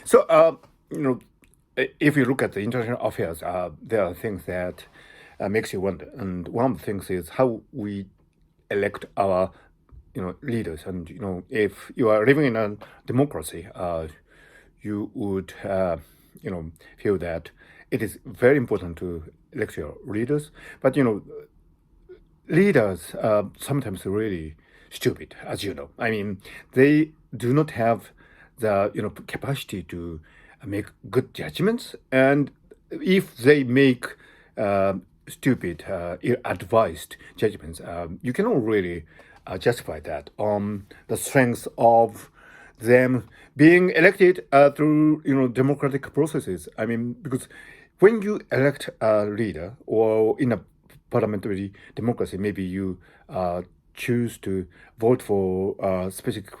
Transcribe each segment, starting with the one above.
So, you know, if you look at the international affairs, there are things that makes you wonder, and one of the things is how we elect our, leaders. And if you are living in a democracy, you would, feel that it is very important to elect your leaders. But leaders are sometimes really stupid, as you know. I mean, they do not have the capacity to make good judgments, and if they make stupid, ill-advised judgments, you cannot really justify that on the strength of them being elected through democratic processes. I mean, because when you elect a leader, or in a parliamentary democracy, maybe you choose to vote for a specific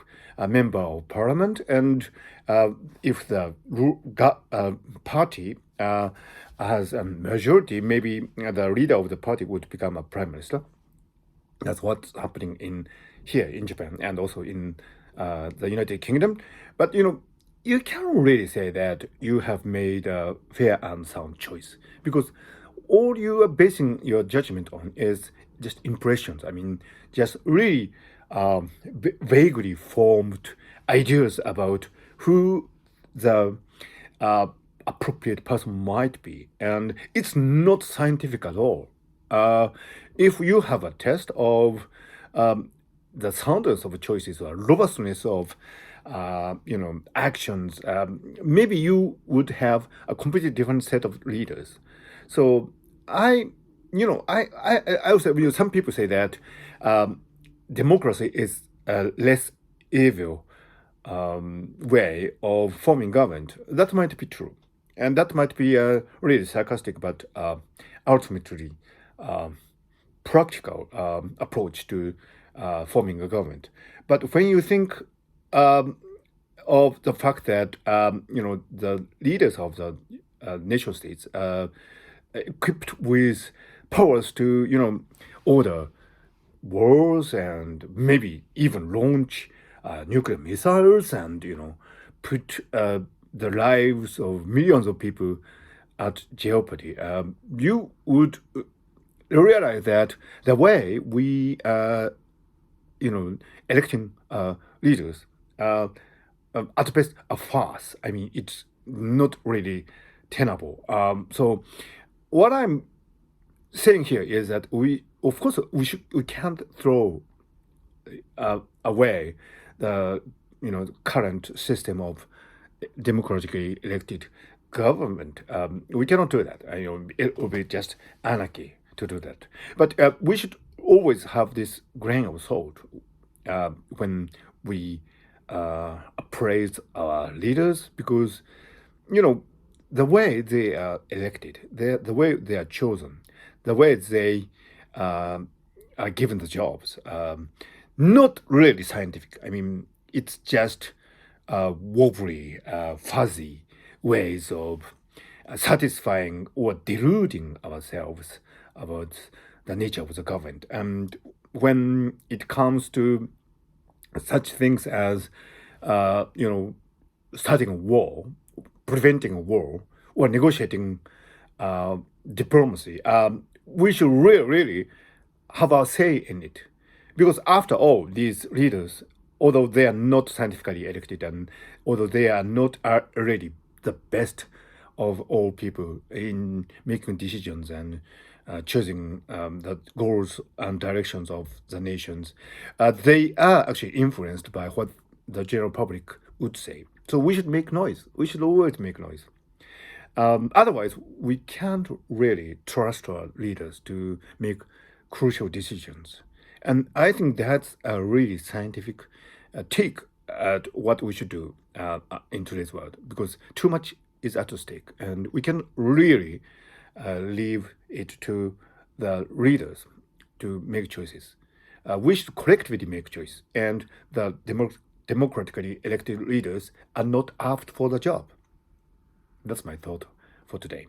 member of parliament, and if the party has a majority, maybe the leader of the party would become a prime minister. That's what's happening here in Japan, and also in the United Kingdom. But you can't really say that you have made a fair and sound choice, because all you are basing your judgment on is just impressions. I mean, just really vaguely formed ideas about who the appropriate person might be, and it's not scientific at all. If you have a test of the soundness of choices or robustness of actions, maybe you would have a completely different set of leaders. So I also, some people say that democracy is a less evil way of forming government. That might be true, and that might be really sarcastic, but ultimately practical approach to forming a government. But when you think of the fact that the leaders of the nation states equipped with powers to order wars, and maybe even launch nuclear missiles, and put the lives of millions of people at jeopardy, you would realize that the way we electing leaders at best a farce. I mean, it's not really tenable. So what I'm saying here is that of course, we can't throw away the current system of democratically elected government. We cannot do that. It will be just anarchy to do that. But we should always have this grain of salt when we appraise our leaders, because the way they are elected, the way they are chosen, the way they are given the jobs, not really scientific. I mean, it's just wobbly, fuzzy ways of satisfying or deluding ourselves about the nature of the government. And when it comes to such things as, starting a war, preventing a war, or negotiating diplomacy, we should really have our say in it. Because after all, these leaders, although they are not scientifically elected, and although they are not already the best of all people in making decisions and choosing the goals and directions of the nations, they are actually influenced by what the general public would say. So we should make noise. We should always make noise. Otherwise, we can't really trust our leaders to make crucial decisions. And I think that's a really scientific take at what we should do in today's world, because too much is at stake, and we can really leave it to the leaders to make choices. We should collectively make choice, and the democratically elected leaders are not apt for the job. That's my thought for today.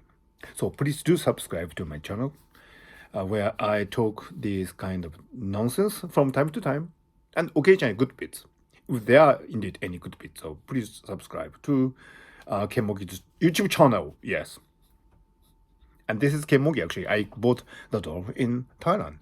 So please do subscribe to my channel, where I talk these kind of nonsense from time to time, and occasionally good bits, if there are indeed any good bits. So please subscribe to Kenmogi's YouTube channel. Yes. And this is Kenmogi actually. I bought the doll in Thailand.